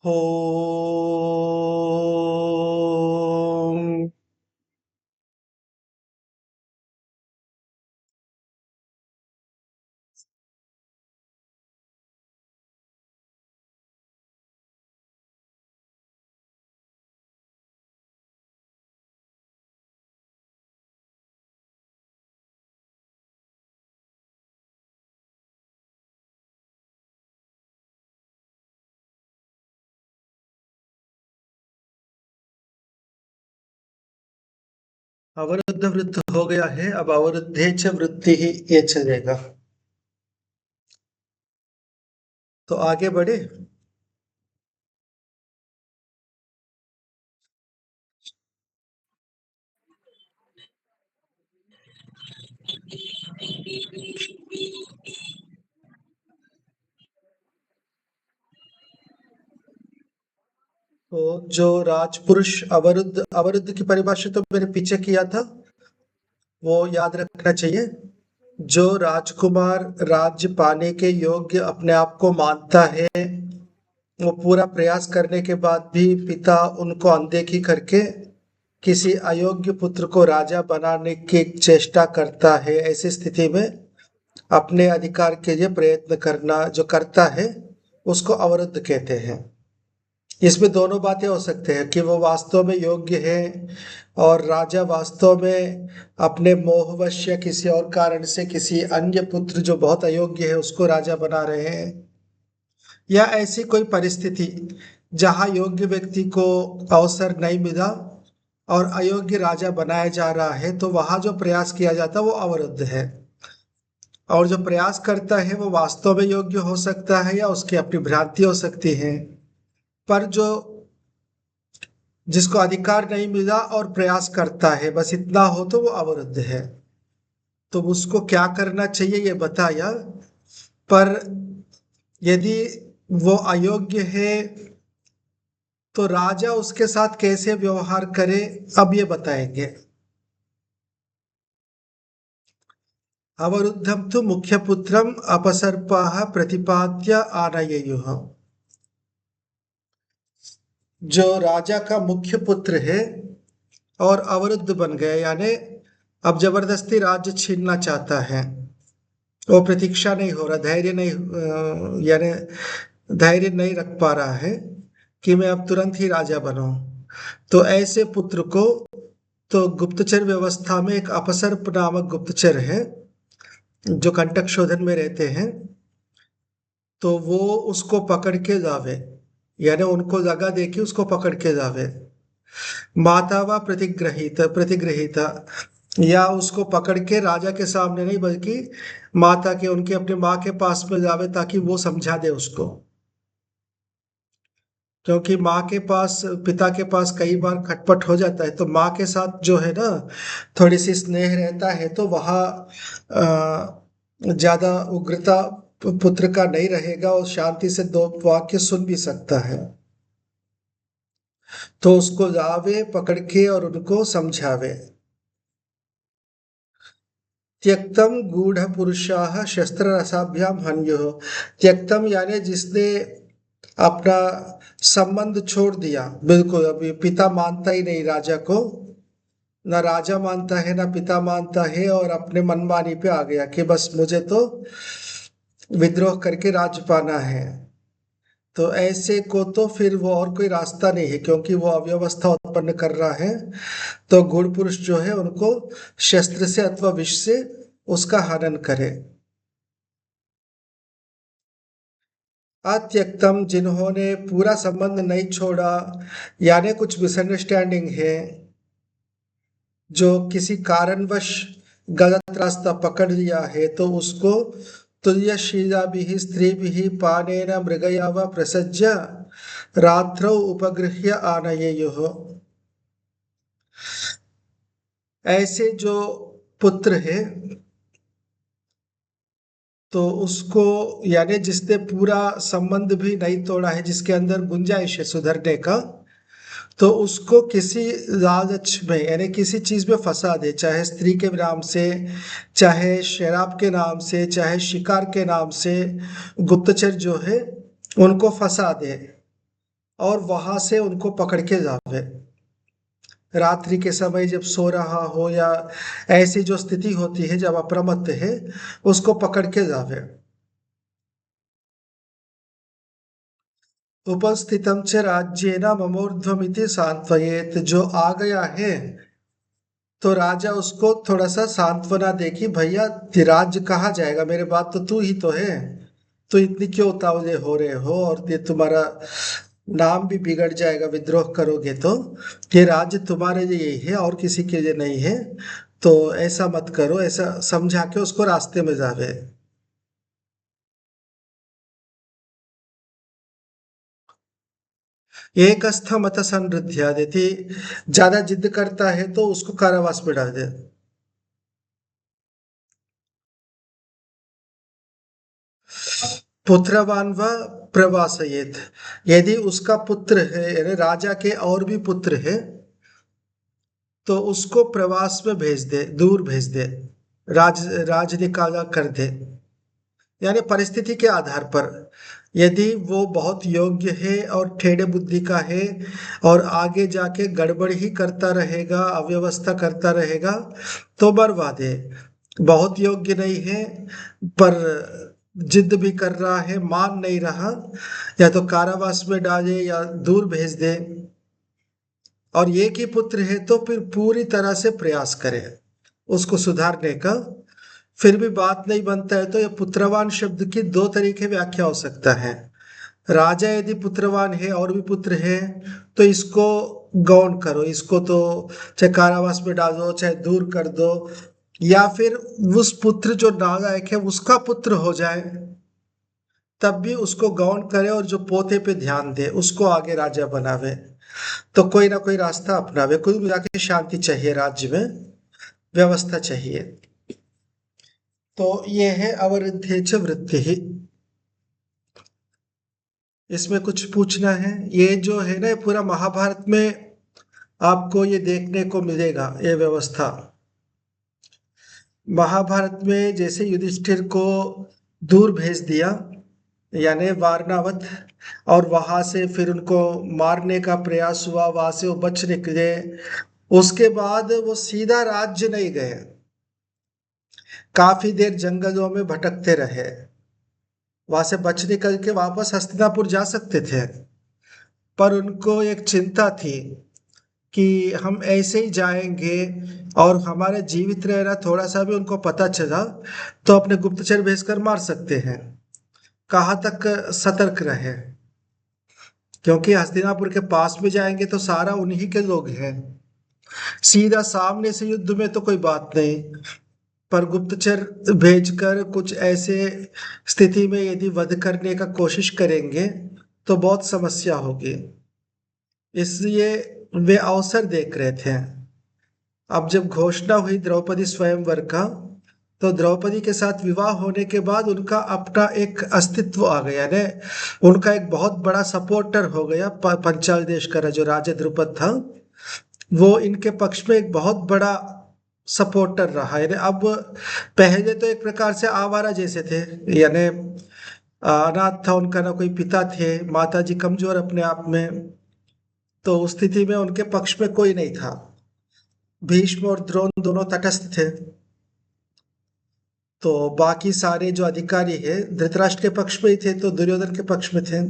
ओम। अवरुद्ध वृत्त हो गया है, अब अवरुद्धे च वृत्ति ही ये चलेगा। तो आगे बढ़े। तो जो राजपुरुष अवरुद्ध अवरुद्ध की परिभाषा तो मैंने पीछे किया था, वो याद रखना चाहिए। जो राजकुमार राज्य पाने के योग्य अपने आप को मानता है, वो पूरा प्रयास करने के बाद भी पिता उनको अनदेखी करके किसी अयोग्य पुत्र को राजा बनाने की चेष्टा करता है। ऐसी स्थिति में अपने अधिकार के लिए प्रयत्न करना जो करता है, उसको अवरुद्ध कहते हैं। इसमें दोनों बातें हो सकते हैं कि वो वास्तव में योग्य है और राजा वास्तव में अपने मोहवश या किसी और कारण से किसी अन्य पुत्र जो बहुत अयोग्य है उसको राजा बना रहे हैं, या ऐसी कोई परिस्थिति जहां योग्य व्यक्ति को अवसर नहीं मिला और अयोग्य राजा बनाया जा रहा है, तो वहां जो प्रयास किया जाता है वो अवरुद्ध है। और जो प्रयास करता है वो वास्तव में योग्य हो सकता है या उसकी अपनी भ्रांति हो सकती है, पर जो जिसको अधिकार नहीं मिला और प्रयास करता है, बस इतना हो तो वो अवरुद्ध है। तो उसको क्या करना चाहिए ये बताया, पर यदि वो अयोग्य है तो राजा उसके साथ कैसे व्यवहार करे, अब ये बताएंगे। अवरुद्धम तो मुख्य पुत्रम अपसर्पाः प्रतिपाद्य आनयेयुः। जो राजा का मुख्य पुत्र है और अवरुद्ध बन गया, यानी अब जबरदस्ती राज्य छीनना चाहता है, वो प्रतीक्षा नहीं हो रहा, धैर्य नहीं यानी धैर्य नहीं रख पा रहा है कि मैं अब तुरंत ही राजा बनूं, तो ऐसे पुत्र को, तो गुप्तचर व्यवस्था में एक अपसर्प नामक गुप्तचर है जो कंटक शोधन में रहते हैं, तो वो उसको पकड़ के लावे, यानी उनको जगह दे के उसको पकड़ के लावे। माता व प्रतिग्रहित प्रतिग्रहिता, या उसको पकड़ के राजा के सामने नहीं बल्कि माता के, उनके अपने माँ के पास में लावे ताकि वो समझा दे उसको। क्योंकि माँ के पास, पिता के पास कई बार खटपट हो जाता है, तो माँ के साथ जो है ना थोड़ी सी स्नेह रहता है, तो वहाँ ज्यादा उग्रता पुत्र का नहीं रहेगा और शांति से दो वाक्य सुन भी सकता है। तो उसको लावे पकड़ के और उनको समझावे। त्यक्तम गूढ़ पुरुषाः शस्त्र रसाभ्याम हन्युः। त्यक्तम यानी जिसने अपना संबंध छोड़ दिया, बिल्कुल अभी पिता मानता ही नहीं राजा को, ना राजा मानता है ना पिता मानता है, और अपने मनमानी पे आ गया कि बस मुझे तो विद्रोह करके राज्य पाना है। तो ऐसे को तो फिर वो और कोई रास्ता नहीं है, क्योंकि वो अव्यवस्था उत्पन्न कर रहा है। तो गुण पुरुष जो है उनको शस्त्र से अथवा विष से उसका हनन करे। अत्यक्तम जिन्होंने पूरा संबंध नहीं छोड़ा, यानी कुछ मिसअंडरस्टैंडिंग है, जो किसी कारणवश गलत रास्ता पकड़ लिया है, तो उसको तुल्यशीलाभिः स्त्रीभिः पानेन मृगया व प्रसज्य रात्रौ उपगृह्य आनयेयुः। ऐसे जो पुत्र है, तो उसको, यानी जिसने पूरा संबंध भी नहीं तोड़ा है, जिसके अंदर गुंजाइश है सुधरने का, तो उसको किसी लालच में यानी किसी चीज में फंसा दे, चाहे स्त्री के नाम से, चाहे शराब के नाम से, चाहे शिकार के नाम से, गुप्तचर जो है उनको फंसा दे। और वहां से उनको पकड़ के जावे। रात्रि के समय जब सो रहा हो या ऐसी जो स्थिति होती है जब अप्रमत्त है, उसको पकड़ के जावे। उपस्थितम च राज्येन ममोर्ध्वमिति सांत्वयेत, जो आ गया है तो राजा उसको थोड़ा सा सांत्वना दे कि भैया राज्य कहाँ जाएगा, मेरे बात तो तू ही तो है, तो इतनी क्यों उतावले हो रहे हो, और ये तुम्हारा नाम भी बिगड़ जाएगा विद्रोह करोगे तो। ये राज्य तुम्हारे लिए ही है और किसी के लिए नहीं है, तो ऐसा मत करो, ऐसा समझा के उसको रास्ते में जावे। एक स्थ मत संवृद्धिया देती, ज्यादा जिद करता है तो उसको कारावास में डाल दे। पुत्रवान व प्रवासयेत, यदि उसका पुत्र है यानी राजा के और भी पुत्र है तो उसको प्रवास में भेज दे, दूर भेज दे, राज निकाला कर दे। यानी परिस्थिति के आधार पर, यदि वो बहुत योग्य है और टेढ़े बुद्धि का है और आगे जाके गड़बड़ ही करता रहेगा, अव्यवस्था करता रहेगा, तो बर्बाद दे। बहुत योग्य नहीं है पर जिद भी कर रहा है, मान नहीं रहा, या तो कारावास में डाले या दूर भेज दे। और एक ही पुत्र है तो फिर पूरी तरह से प्रयास करे उसको सुधारने का। फिर भी बात नहीं बनता है तो यह पुत्रवान शब्द की दो तरीके व्याख्या हो सकता है। राजा यदि पुत्रवान है और भी पुत्र है तो इसको गौण करो, इसको तो चाहे कारावास में डाल दो चाहे दूर कर दो, या फिर उस पुत्र जो नालायक है उसका पुत्र हो जाए तब भी उसको गौण करे और जो पोते पे ध्यान दे उसको आगे राजा बनावे। तो कोई ना कोई रास्ता अपनावे, कुल मिला के शांति चाहिए राज्य में, व्यवस्था चाहिए। तो ये है अवरुद्धेच वृत्ति ही। इसमें कुछ पूछना है? ये जो है ना, ये पूरा महाभारत में आपको ये देखने को मिलेगा ये व्यवस्था। महाभारत में जैसे युधिष्ठिर को दूर भेज दिया यानी वारणावत, और वहां से फिर उनको मारने का प्रयास हुआ, वहां से वो बच निकले, उसके बाद वो सीधा राज्य नहीं गए, काफी देर जंगलों में भटकते रहे। वहां से बच निकल के वापस हस्तिनापुर जा सकते थे, पर उनको एक चिंता थी कि हम ऐसे ही जाएंगे और हमारे जीवित रहना थोड़ा सा भी उनको पता चला तो अपने गुप्तचर भेजकर मार सकते हैं। कहाँ तक सतर्क रहे, क्योंकि हस्तिनापुर के पास में जाएंगे तो सारा उन्हीं के लोग हैं, सीधा सामने से युद्ध में तो कोई बात नहीं, पर गुप्तचर भेजकर कुछ ऐसे स्थिति में यदि वध करने का कोशिश करेंगे तो बहुत समस्या होगी। इसलिए वे अवसर देख रहे थे। अब जब घोषणा हुई द्रौपदी स्वयंवर का, तो द्रौपदी के साथ विवाह होने के बाद उनका अपना एक अस्तित्व आ गया ने, उनका एक बहुत बड़ा सपोर्टर हो गया। पंचाल देश का जो राजा द्रुपद था वो इनके पक्ष में एक बहुत बड़ा सपोर्टर रहा। यानी अब पहले तो एक प्रकार से आवारा जैसे थे, यानी अनाथ था, उनका ना कोई पिता थे, माता जी कमजोर अपने आप में, तो उस स्थिति में उनके पक्ष में कोई नहीं था। भीष्म और द्रोण दोनों तटस्थ थे, तो बाकी सारे जो अधिकारी है धृतराष्ट्र के पक्ष में ही थे तो दुर्योधन के पक्ष में थे।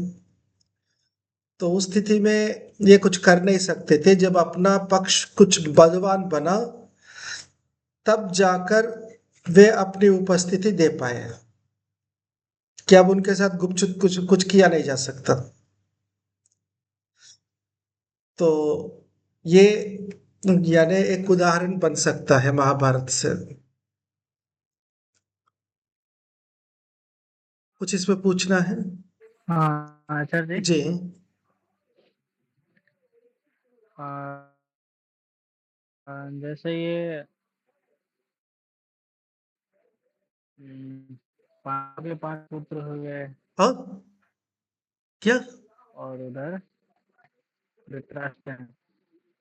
तो उस स्थिति में ये कुछ कर नहीं सकते थे। जब अपना पक्ष कुछ बलवान बना तब जाकर वे अपनी उपस्थिति दे पाए, कि अब उनके साथ गुपचुप कुछ कुछ किया नहीं जा सकता। तो ये यानी एक उदाहरण बन सकता है महाभारत से। कुछ इसमें पूछना है? हाँ आचार्य जी। जी। जैसे ये पांडव के 5 पुत्र हो गए हाँ, क्या? और उधर धृतराष्ट्र हैं,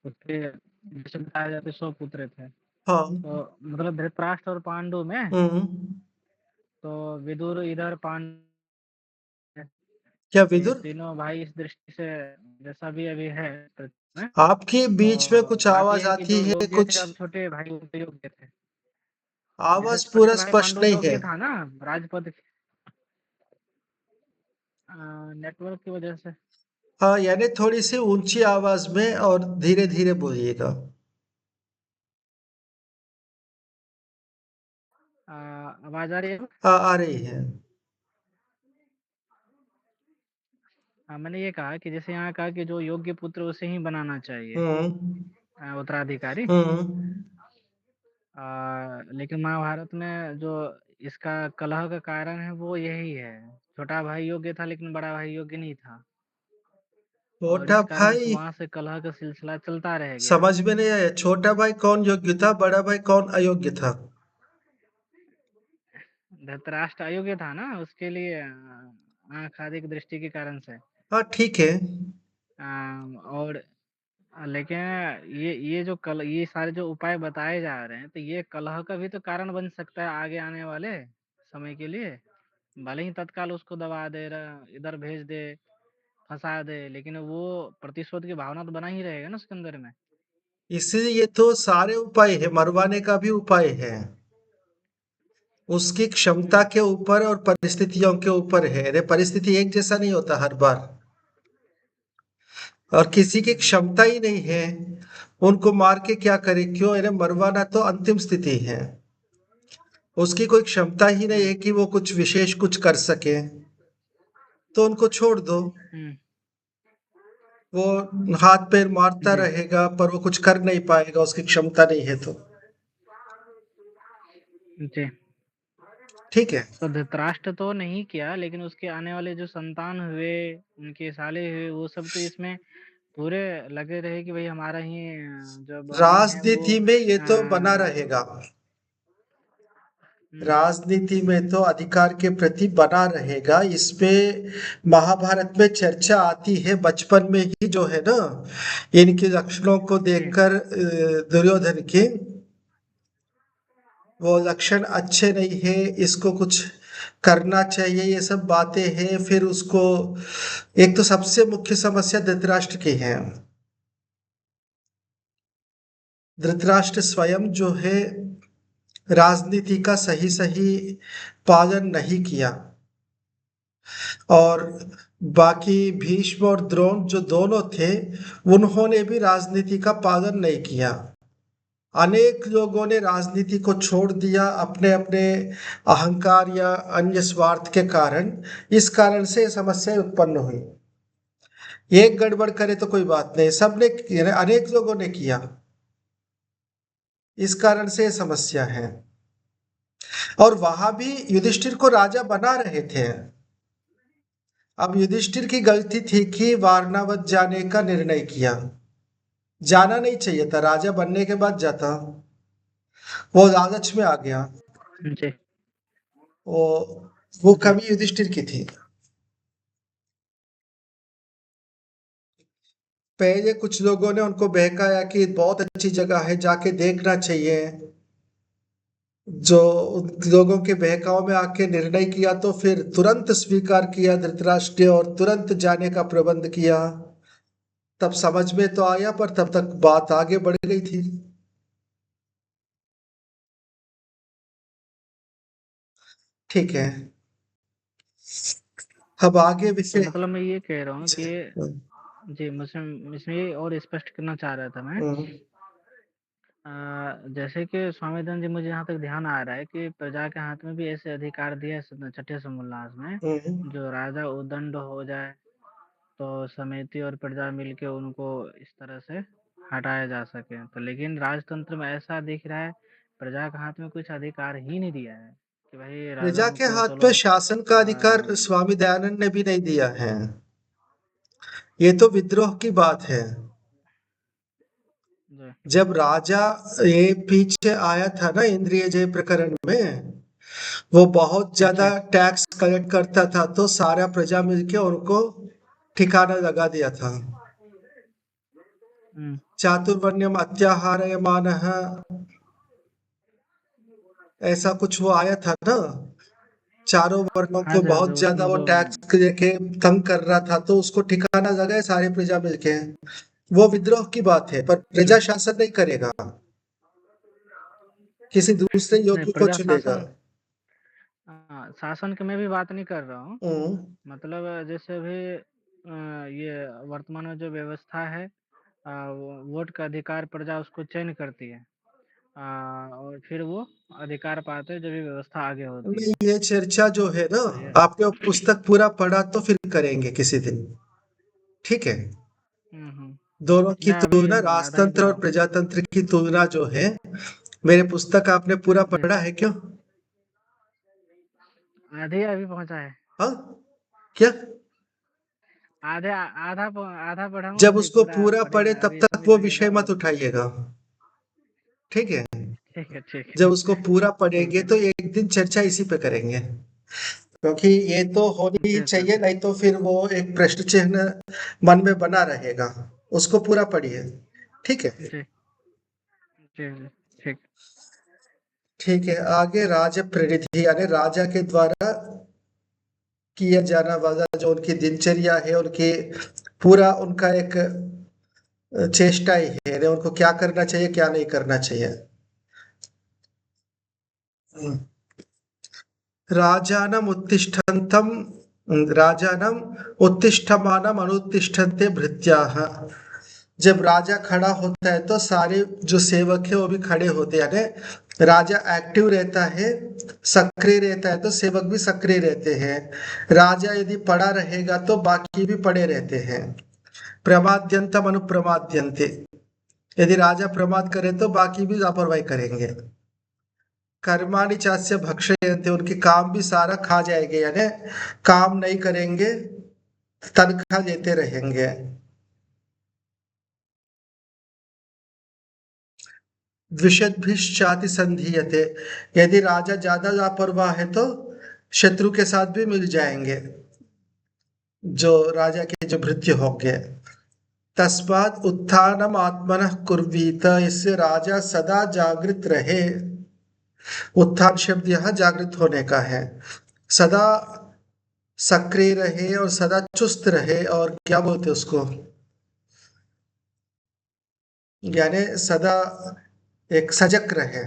उसके जैसे बताया जाते 100 पुत्र थे, हाँ। तो मतलब धृतराष्ट्र और पांडु में हम्म। तो विदुर इधर पांडु क्या ये विदुर? तीनों भाई इस दृष्टि से जैसा भी अभी है में, आपकी बीच में कुछ तो बात आवाज यह है कि आती जो है, योग्य थे कुछ अब छोटे भाई उनके योग्य थे। जैसे आवाज छोटे पूरा भाई स्पष्ट पांडु नहीं है। योग्य था ना राजपद नेटवर्क की वजह से। हाँ, यानी थोड़ी सी ऊंची आवाज में और धीरे धीरे बोलिएगा। आवाज आ रही है? हाँ, आ रही है। मैंने ये कहा कि जैसे यहाँ कहा कि जो योग्य पुत्र उसे ही बनाना चाहिए हम्म। उत्तराधिकारी। हम्म। लेकिन महाभारत में जो इसका कलह का कारण है वो यही है, छोटा भाई योग्य था लेकिन बड़ा भाई योग्य नहीं था, और छोटा इस कारण से भाई वहां से कलह का सिलसिला चलता रह गया। समझ में नहीं आया, छोटा भाई कौन योग्य था, बड़ा भाई कौन अयोग्य था? धृतराष्ट्र अयोग्य था ना, उसके लिए आंख आदि की दृष्टि के कारण से। हाँ, ठीक है। और लेकिन ये जो कल ये सारे जो उपाय बताए जा रहे हैं, तो ये कलह का भी तो कारण बन सकता है आगे आने वाले समय के लिए। भले ही तत्काल उसको दबा दे, इधर भेज दे, फंसा दे, लेकिन वो प्रतिशोध की भावना तो बना ही रहेगा ना उसके अंदर में। इसलिए ये तो सारे उपाय है, मरवाने का भी उपाय है। उसकी क्षमता हम्म के ऊपर और परिस्थितियों के ऊपर है। अरे, परिस्थिति एक जैसा नहीं होता हर बार, और किसी की हम्म क्षमता ही नहीं है। उनको मार के क्या करे, क्यों? अरे, मरवाना तो अंतिम स्थिति है। उसकी कोई क्षमता ही नहीं हम्म है कि वो कुछ विशेष कुछ कर सके, तो उनको छोड़ दो। हम्म, वो हाथ पैर मारता जी रहेगा पर वो कुछ कर नहीं पाएगा, उसकी क्षमता नहीं है तो। जी। ठीक है। तो धृतराष्ट्र तो नहीं किया, लेकिन उसके आने वाले जो संतान हुए, उनके साले हुए, वो सब तो इसमें पूरे लगे रहे कि भाई हमारा ही जो बहन है वो राजनीति में ये तो बना हम्म रहेगा। राजनीति में तो अधिकार के प्रति बना रहेगा। इसमें महाभारत में चर्चा आती है बचपन में ही, जो है ना, इनके लक्षणों को जी देखकर दुर्योधन के, वो लक्षण अच्छे नहीं है, इसको कुछ करना चाहिए, ये सब बातें हैं। फिर उसको, एक तो सबसे मुख्य समस्या धृतराष्ट्र की है। धृतराष्ट्र स्वयं जो है, राजनीति का सही सही पालन नहीं किया। और बाकी भीष्म और द्रोण जो दोनों थे, उन्होंने भी राजनीति का पालन नहीं किया। अनेक लोगों ने राजनीति को छोड़ दिया अपने अपने अहंकार या अन्य स्वार्थ के कारण। इस कारण से समस्याएं उत्पन्न हुई। एक गड़बड़ करे तो कोई बात नहीं, सबने, अनेक लोगों ने किया। इस कारण से समस्या है। और वहां भी युधिष्ठिर को राजा बना रहे थे। अब युधिष्ठिर की गलती थी कि वारणावत जाने का निर्णय किया। जाना नहीं चाहिए था, राजा बनने के बाद जाता। वो लालच में आ गया। जी वो वो जी। कमी युधिष्ठिर की थी। पहले कुछ लोगों ने उनको बहकाया कि बहुत अच्छी जगह है, जाके देखना चाहिए। जो उन लोगों के बहकाव में आके निर्णय किया, तो फिर तुरंत स्वीकार किया धृतराष्ट्र और तुरंत जाने का प्रबंध किया। तब समझ में तो आया, पर तब तक बात आगे बढ़ गई थी। ठीक है। अब आगे तो विषय। मतलब मैं ये कह रहा हूँ कि जी, मुझे इसमें ये और स्पष्ट करना चाह रहा था मैं। हम्म। जैसे कि स्वामीधन जी, मुझे यहाँ तक ध्यान आ रहा है कि प्रजा के हाथ में भी ऐसे अधिकार दिए छठे समोल्लास में, हम्म। जो राजा उदंड हो जाए तो समिति और प्रजा मिलके उनको इस तरह से हटाया जा सके। तो लेकिन राजतंत्र में ऐसा दिख रहा है, प्रजा के हाथ में कुछ अधिकार ही नहीं दिया है कि भाई प्रजा राजाओं के को हाथ चलो में शासन का अधिकार अ, स्वामी दयानंद ने भी नहीं दिया है। ये तो विद्रोह की बात है। जी जब राजा, ये पीछे आया था ना इंद्रिय जय प्रकरण में, वो बहुत ज्यादा जी टैक्स कलेक्ट करता था, तो सारा प्रजा मिलके उनको ठिकाना लगा दिया था। हम्म चातुर्वर्ण्यम अत्याहारयमानः, ऐसा कुछ वो आया था ना। चारों वर्णों हाँ को सर, बहुत तो ज्यादा उसमें वो तो टैक्स देके तंग कर रहा था, तो उसको ठिकाना लगाए सारे प्रजा मिलके। वो विद्रोह की बात है, पर प्रजा शासन नहीं करेगा, किसी दूसरे नहीं, योग्य को प्रजा चुनेगा। शासन, शासन की मैं भी बात नहीं कर रहा हूँ। हम्म। मतलब जैसे अभी ये वर्तमान में जो व्यवस्था है, वोट का अधिकार प्रजा उसको चयन करती है, और फिर वो अधिकार पाते हैं जब ये व्यवस्था आगे होती नहीं, है। ये चर्चा जो है ना, तो ये आपने वो पुस्तक पूरा पढ़ा तो फिर करेंगे किसी दिन, ठीक है? हम्म। दोनों की मैं अभी तुलना, आधा ही राजतंत्र पढ़ा और हूँ। प्रजातंत्र की तुलना जो है, मेरे पुस्तक आपने पूरा जी, पढ़ा है क्यों? आधे अभी पहुंचा है। हाँ, क्या? आधे आधा पढ़ा हूँ, जब अभी उसको पूरा पूरा पढ़े पढ़ेगा, तब अभी तक समय वो लगेगा विषय मत और उठाइएगा, ठीक है? ठीक है, ठीक जब है। उसको पूरा ठीक पढ़ेंगे है तो सर। एक दिन चर्चा इसी पे करेंगे, क्योंकि ये तो होनी ही जी सर, चाहिए, जी। नहीं तो फिर वो एक प्रश्न चिन्ह मन में बना रहेगा। उसको पूरा पढ़िए, ठीक है? जी जी जी, ठीक। ठीक है, आगे राज प्रणिधि, यानी राजा के द्वारा किया जाना वाला जो उनकी दिनचर्या है, उनकी पूरा उनका एक चेष्टा ही है, यानी उनको क्या करना चाहिए क्या नहीं करना चाहिए। हम्म। राजानम उत्तिष्ठन्तं, राजानम उत्तिष्ठमानम अनुत्तिष्ठन्ते भृत्याः। जब राजा खड़ा होता है तो सारे जो सेवक है वो भी खड़े होते हैं, यानी राजा एक्टिव रहता है, सक्रिय रहता है, तो सेवक भी सक्रिय रहते हैं। राजा यदि पड़ा रहेगा तो बाकी भी पड़े रहते हैं। प्रमाद्यंतम अनुप्रमाद्यन्ते, यदि राजा प्रमाद करे तो बाकी भी लापरवाही करेंगे। कर्माणि चास्य भक्षयन्ते, उनके काम भी सारा खा जाएंगे, यानी काम नहीं करेंगे, तनख्वाह देते रहेंगे। द्विषद्भिश्चाति संधीयते, यदि राजा ज्यादा लापरवाह है तो शत्रु के साथ भी मिल जाएंगे, जो राजा के जो भृत्य होंगे। तस्मात् उत्थानम आत्मनः कुर्वीत, इससे राजा सदा जागृत रहे। उत्थान शब्द यहाँ जागृत होने का है, सदा सक्रिय रहे और सदा चुस्त रहे, और क्या बोलते उसको, यानी सदा एक सजग रहे।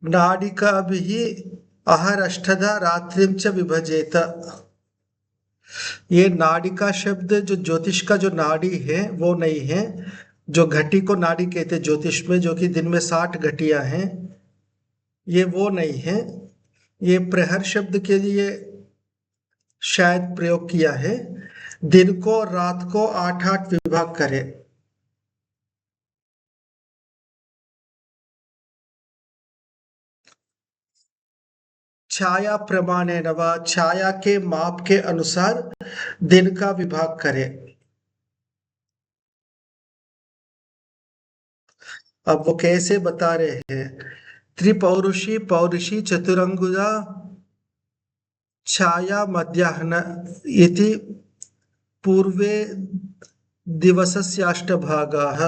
नाडिका भी अहरष्टधा रात्रिम च विभजेत, ये नाडिका शब्द जो ज्योतिष का जो नाड़ी है वो नहीं है। जो घटी को नाड़ी कहते हैं ज्योतिष में, जो कि दिन में 60 घटियां हैं, ये वो नहीं है। ये प्रहर शब्द के लिए शायद प्रयोग किया है। दिन को और रात को 8-8 विभाग करे। छाया प्रमाणे नवा, छाया के माप के अनुसार दिन का विभाग करे। अब वो कैसे बता रहे हैं? त्रिपौरुषी पौरुषी चतुरंगुला छाया मध्याह्न इति पूर्वे दिवसस्याष्टभागाः।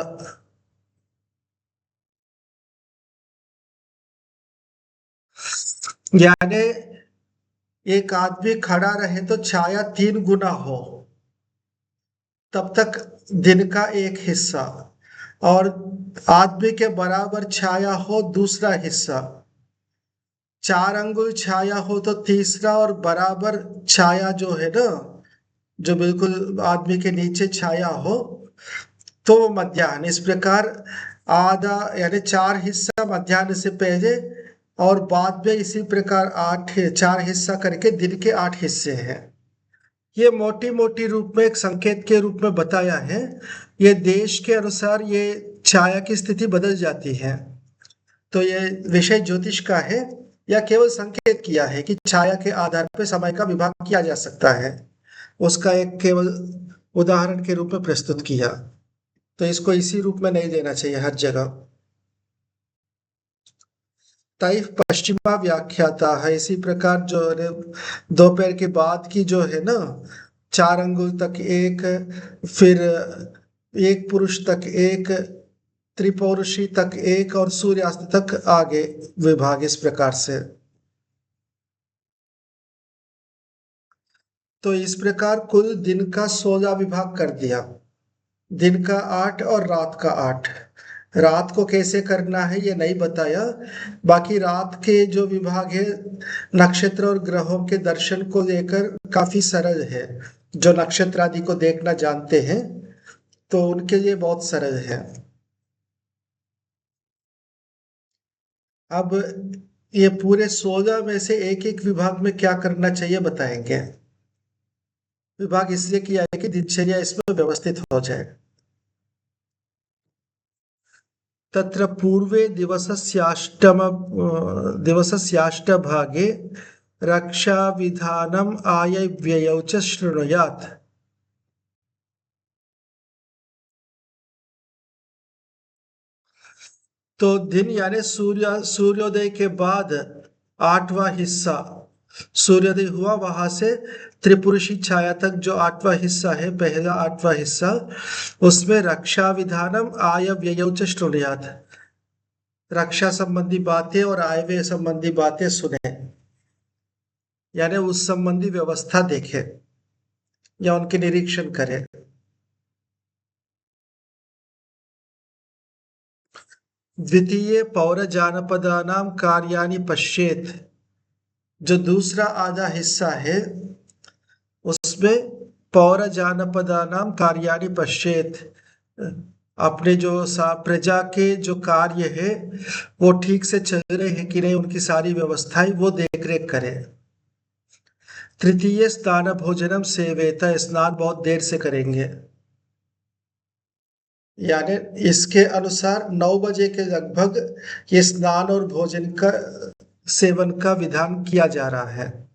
यानी एक आदमी खड़ा रहे तो छाया 3 गुना हो, तब तक दिन का एक हिस्सा, और आदमी के बराबर छाया हो दूसरा हिस्सा, 4 अंगुल छाया हो तो तीसरा, और बराबर छाया जो है ना, जो बिल्कुल आदमी के नीचे छाया हो तो मध्याह्न। इस प्रकार आधा, यानी 4 हिस्सा मध्याह्न से पहले, और बाद में इसी प्रकार 4 हिस्सा करके दिन के 8 हिस्से हैं। ये मोटी मोटी रूप में एक संकेत के रूप में बताया है। ये देश के अनुसार ये छाया की स्थिति बदल जाती है, तो ये विषय ज्योतिष का है, या केवल संकेत किया है कि छाया के आधार पर समय का विभाग किया जा सकता है, उसका एक केवल उदाहरण के रूप में प्रस्तुत किया। तो इसको इसी रूप में नहीं देना चाहिए हर जगह। तैः पश्चिमा व्याख्याता है, इसी प्रकार जो है दोपहर के बाद की जो है ना, 4 अंगुल तक एक, फिर एक पुरुष तक एक, त्रिपौरुषी तक एक और सूर्यास्त तक आगे विभाग इस प्रकार से। तो इस प्रकार कुल दिन का 16 विभाग कर दिया, दिन का 8 और रात का 8। रात को कैसे करना है ये नहीं बताया। बाकी रात के जो विभाग है नक्षत्र और ग्रहों के दर्शन को लेकर काफी सरल है। जो नक्षत्र आदि को देखना जानते हैं तो उनके लिए बहुत सरल है। अब ये पूरे 16 में से एक एक विभाग में क्या करना चाहिए बताएंगे। विभाग इसलिए किया है कि दिनचर्या इसमें व्यवस्थित हो जाए। तत्र पूर्वे दिवसस्याष्टभागे रक्षाविधानम् आयव्ययौ च शृणुयात्। तो दिन यानी सूर्योदय के बाद 8वां हिस्सा, सूर्योदय हुआ वहां से त्रिपुरुषी छाया तक जो 8वां हिस्सा है, पहला 8वां हिस्सा, उसमें रक्षा विधानम आयव्ययौ च शृणुयात्, रक्षा संबंधी बातें और आयव्यय संबंधी बातें सुने, यानी उस संबंधी व्यवस्था देखे या उनके निरीक्षण करें। द्वितीय पौरजानपदानां कार्याणि पश्येत्, जो दूसरा आधा हिस्सा है उसमें पौरजानपदानां कार्याणि पश्येत्, अपने जो प्रजा के जो कार्य है वो ठीक से चल रहे हैं कि नहीं, उनकी सारी व्यवस्थाएं वो देख रेख करे। तृतीय स्नान भोजनम सेवेत, स्नान बहुत देर से करेंगे, यानी इसके अनुसार 9 बजे के लगभग ये स्नान और भोजन का सेवन का विधान किया जा रहा है।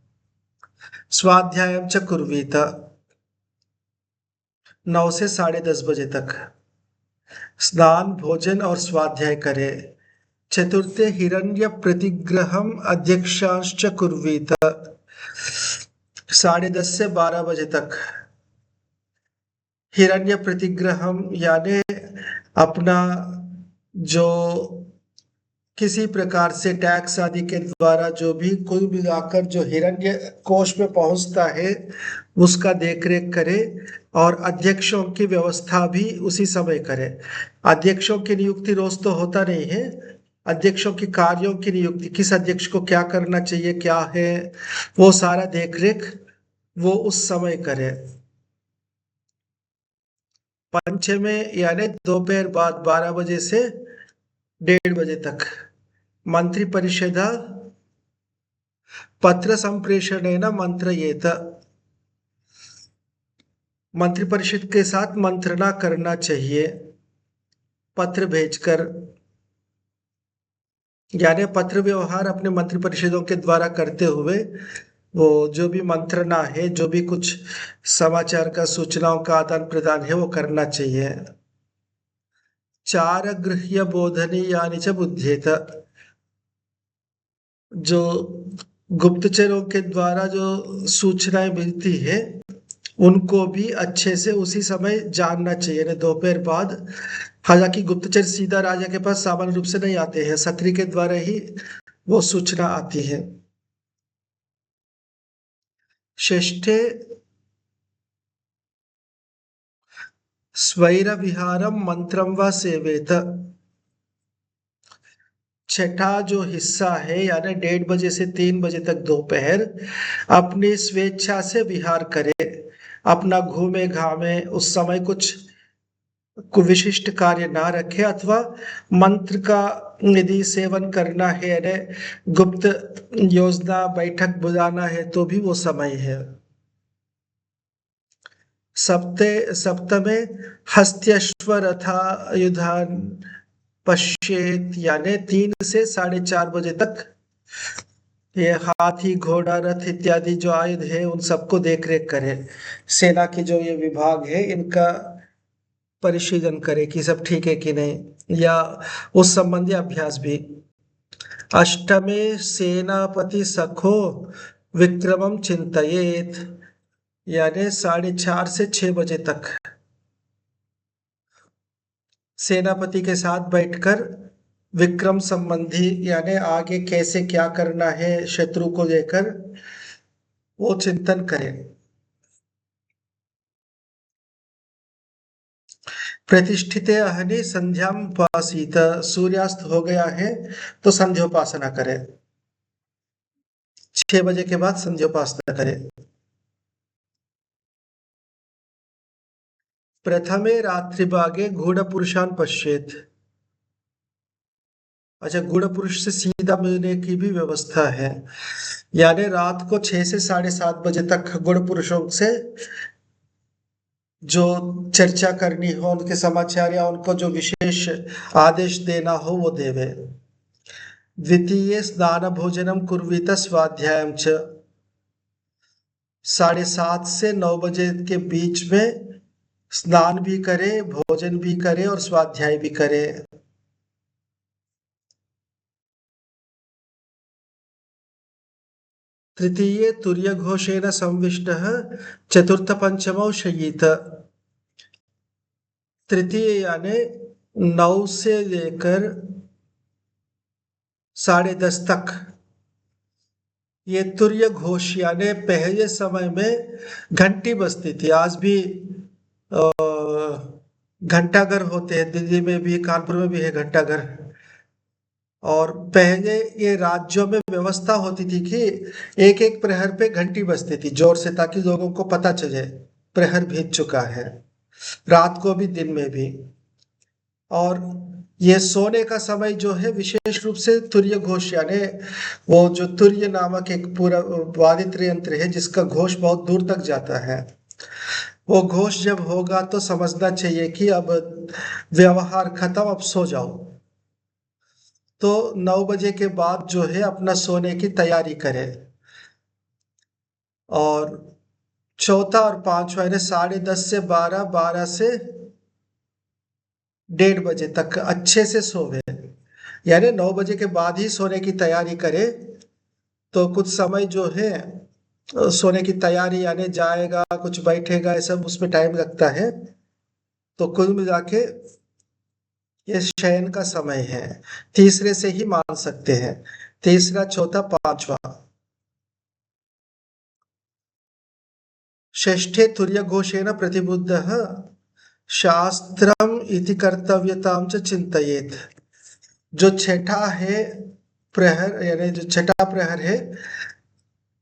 स्वाध्यायम च कुर्वीत, 9 से 10:30 बजे तक स्नान भोजन और स्वाध्याय करे। चतुर्थे हिरण्य प्रतिग्रहम अध्यक्षांश्च कुर्वीत, 10:30 से 12 बजे तक हिरण्य प्रतिग्रहम यानी अपना जो किसी प्रकार से टैक्स आदि के द्वारा जो भी कुल मिलाकर जो हिरण्य कोष में पहुंचता है उसका देखरेख करे, और अध्यक्षों की व्यवस्था भी उसी समय करे। अध्यक्षों की नियुक्ति रोज तो होता नहीं है, अध्यक्षों की कार्यों की नियुक्ति, किस अध्यक्ष को क्या करना चाहिए क्या है वो सारा देखरेख वो उस समय करे। पंचमे यानी दोपहर बाद 12 बजे से 1:30 बजे तक मंत्री परिषद पत्र संप्रेषणेन मंत्रयेत, मंत्रिपरिषद के साथ मंत्रणा करना चाहिए पत्र भेजकर, यानी पत्र व्यवहार अपने मंत्रिपरिषदों के द्वारा करते हुए वो जो भी मंत्रणा है, जो भी कुछ समाचार का सूचनाओं का आदान प्रदान है वो करना चाहिए। चार गृह्य बोधनीयानि च बुध्येत, जो गुप्तचरों के द्वारा जो सूचनाएं मिलती है उनको भी अच्छे से उसी समय जानना चाहिए, दोपहर बाद। हालांकि गुप्तचर सीधा राजा के पास सामान्य रूप से नहीं आते हैं, सत्री के द्वारा ही वो सूचना आती है। षष्ठे स्वैर विहारम मंत्रम व सेवेत, छठा जो हिस्सा है यानी 1:30 बजे से 3 बजे तक दोपहर अपनी स्वेच्छा से विहार करे, अपना घूमे घामे, उस समय कुछ विशिष्ट कार्य ना रखे, अथवा मंत्र का यदि सेवन करना है यानी गुप्त योजना बैठक बुलाना है तो भी वो समय है। सप्तमे हस्त्यश्वरथायुधान पश्येत, यानी 3 से 4:30 बजे तक ये हाथी घोड़ा रथ इत्यादि जो आयुध है उन सबको देख रेख करे। सेना के जो ये विभाग है इनका परिशीलन करे कि सब ठीक है कि नहीं, या उस संबंधी अभ्यास भी। अष्टमे सेनापति सखो विक्रमम चिंतयेत, यानी 4:30 से 6 बजे तक सेनापति के साथ बैठकर विक्रम संबंधी यानी आगे कैसे क्या करना है शत्रु को लेकर वो चिंतन करें। प्रतिष्ठिते अहनि संध्याम उपासीत, सूर्यास्त हो गया है तो संध्योपासना करें। 6 बजे के बाद संध्योपासना करें। प्रथमे रात्रिभागे गूढ़ पुरुषान पश्येत। अच्छा, गूढ़ पुरुष से सीधा मिलने की भी व्यवस्था है, यानी रात को 6 से 7:30 बजे तक गूढ़ पुरुषों से जो चर्चा करनी हो, उनके समाचार या उनको जो विशेष आदेश देना हो वो देवे। द्वितीय स्नान भोजनम कुर्वीत स्वाध्यायम च, 7:30 से 9 बजे के बीच में स्नान भी करे, भोजन भी करे और स्वाध्याय भी करे। तृतीय तुर्य घोषेण संविष्टः चतुर्थ पंचमौ शयीत। तृतीय यानी 9 से लेकर 10:30 तक ये तुर्य घोष यानी पहले समय में घंटी बजती थी। आज भी घंटाघर होते हैं, दिल्ली में भी, कानपुर में भी है घंटाघर। और पहले ये राज्यों में व्यवस्था होती थी कि एक एक प्रहर पे घंटी बजती थी जोर से, ताकि लोगों को पता चले प्रहर बीत चुका है, रात को भी दिन में भी। और ये सोने का समय जो है विशेष रूप से तुर्य घोष यानी वो जो तुर्य नामक एक पूरा वादित्र यंत्र है जिसका घोष बहुत दूर तक जाता है, वो घोष जब होगा तो समझना चाहिए कि अब व्यवहार खत्म, अब सो जाओ। तो 9 बजे के बाद जो है अपना सोने की तैयारी करें। और चौथा और पांचवा यानी 10:30 से 12, 12 से 1:30 बजे तक अच्छे से सोवे, यानी 9 बजे के बाद ही सोने की तैयारी करे। तो कुछ समय जो है सोने की तैयारी यानी जाएगा, कुछ बैठेगा, ये सब उसमें टाइम लगता है। तो कुल मिला के ये शयन का समय है, तीसरे से ही मान सकते हैं, तीसरा, चौथा, पांचवा। षष्ठे तुर्य घोषेण प्रतिबुद्धः शास्त्रम इति कर्तव्यताम च चिंतयेत। जो छठा है प्रहर यानी जो छठा प्रहर है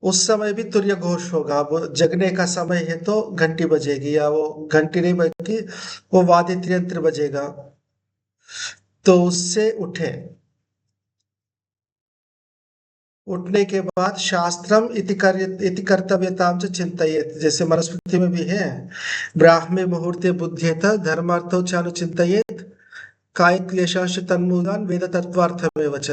उस समय भी तुर्य घोष होगा। वो जगने का समय है तो घंटी बजेगी, या वो घंटी नहीं बजेगी, वो वादित्र यंत्र बजेगा, तो उससे उठे। उठने के बाद शास्त्रम इति कर्तव्यताम च चिंतयेत, जैसे मनुस्मृति में भी है, ब्राह्मे मुहूर्ते बुध्येत धर्मार्थो चानुचिंतयेत काय क्लेशांश तन्मूलान वेद तत्वार्थमेव च।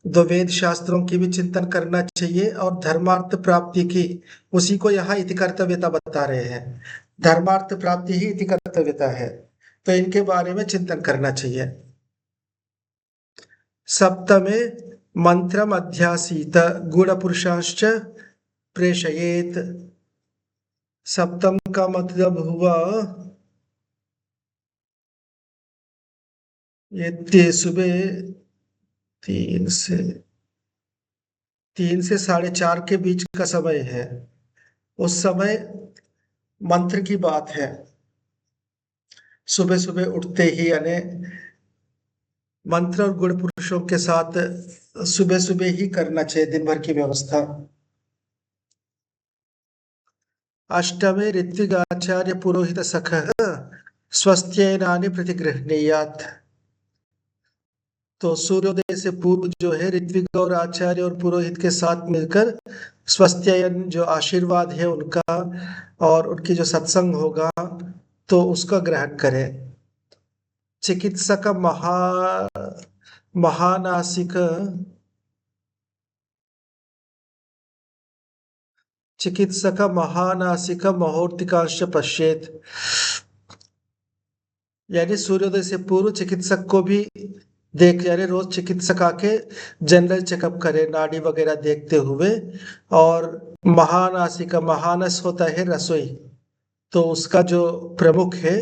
दो वेद शास्त्रों की भी चिंतन करना चाहिए और धर्मार्थ प्राप्ति की, उसी को यहाँ इति कर्तव्यता बता रहे हैं। धर्मार्थ प्राप्ति ही इति कर्तव्यता है, तो इनके बारे में चिंतन करना चाहिए। सप्तमे मंत्रम अध्यासीत गुण पुरुषाश्च प्रेषयेत। सप्तम का मतलब हुआ ये सुबह 3 से 4:30 के बीच का समय है। उस समय मंत्र की बात है, सुबह सुबह उठते ही, यानी मंत्र और गुण पुरुषों के साथ सुबह सुबह ही करना चाहिए दिन भर की व्यवस्था। अष्टमे ऋत्विगाचार्य पुरोहित सखः स्वस्त्ययनानि प्रतिगृह्णीयात्। तो सूर्योदय से पूर्व जो है ऋत्विक और आचार्य और पुरोहित के साथ मिलकर स्वस्त्ययन जो आशीर्वाद है उनका और उनकी जो सत्संग होगा तो उसका ग्रहण करें। चिकित्सक महानासिक चिकित्सक महानासिक मुहूर्तिकांश पश्येत, यानी सूर्योदय से पूर्व चिकित्सक को भी देख, यानी रोज चिकित्सक आके जनरल चेकअप करे नाड़ी वगैरह देखते हुए। और महानासिक, महानस होता है रसोई, तो उसका जो प्रमुख है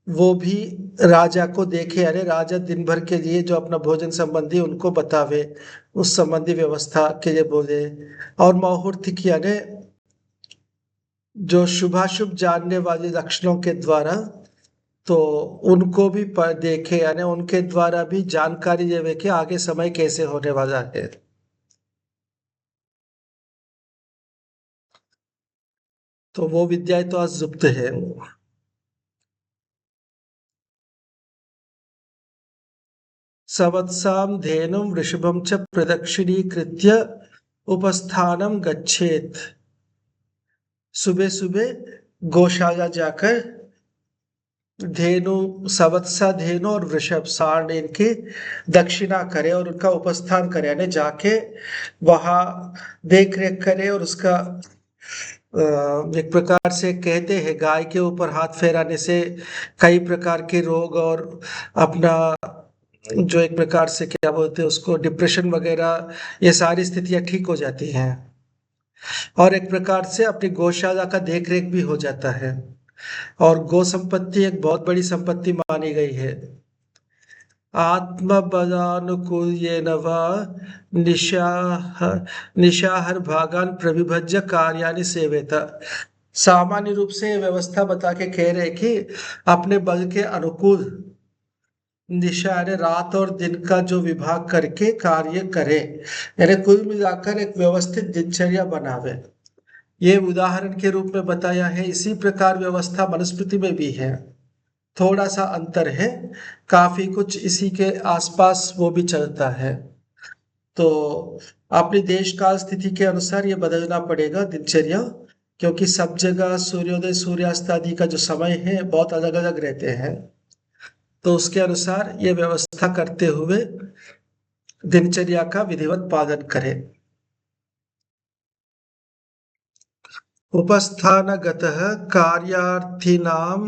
वो भी राजा को देखे, अरे राजा दिन भर के लिए जो अपना भोजन संबंधी उनको बतावे, उस संबंधी व्यवस्था के लिए बोले। और मुहूर्त की यानी जो शुभाशुभ जानने वाले लक्षणों के द्वारा, तो उनको भी देखे, यानी उनके द्वारा भी जानकारी देवे कि आगे समय कैसे होने वाला है। तो वो विद्याएं तो आज गुप्त है। सवत्साम धेनुम वृषभम च प्रदक्षिणीकृत्य उपस्थानम गच्छेत। सुबह सुबह गौशाला जाकर धेनु, सवत्सा धेनु और वृषभ सांड इनकी दक्षिणा करे और उनका उपस्थान करे, यानी जाके वहां देख रेख करे। और उसका एक प्रकार से कहते हैं गाय के ऊपर हाथ फेराने से कई प्रकार के रोग और अपना जो एक प्रकार से क्या बोलते हैं उसको, डिप्रेशन वगैरह, ये सारी स्थितियां ठीक हो जाती हैं। और एक प्रकार से अपनी गौशाला का देख रेख भी हो जाता है। और गौ संपत्ति एक बहुत बड़ी संपत्ति मानी गई है। आत्मबलानुकूल्येन वा निशाह निशाहर भागान प्रविभज्य कार्यानि सेवेत। सामान्य रूप से ये व्यवस्था बता के कह रहे कि अपने बल के अनुकूल निशा यानी रात और दिन का जो विभाग करके कार्य करे, यानी कुल मिलाकर एक व्यवस्थित दिनचर्या बनावे। ये उदाहरण के रूप में बताया है। इसी प्रकार व्यवस्था मनुस्मृति में भी है, थोड़ा सा अंतर है, काफी कुछ इसी के आसपास वो भी चलता है। तो अपनी देश काल स्थिति के अनुसार ये बदलना पड़ेगा दिनचर्या, क्योंकि सब जगह सूर्योदय सूर्यास्त आदि का जो समय है बहुत अलग अलग रहते हैं। तो उसके अनुसार ये व्यवस्था करते हुए दिनचर्या का विधिवत पालन करें। उपस्थानगतः कार्यार्थिनां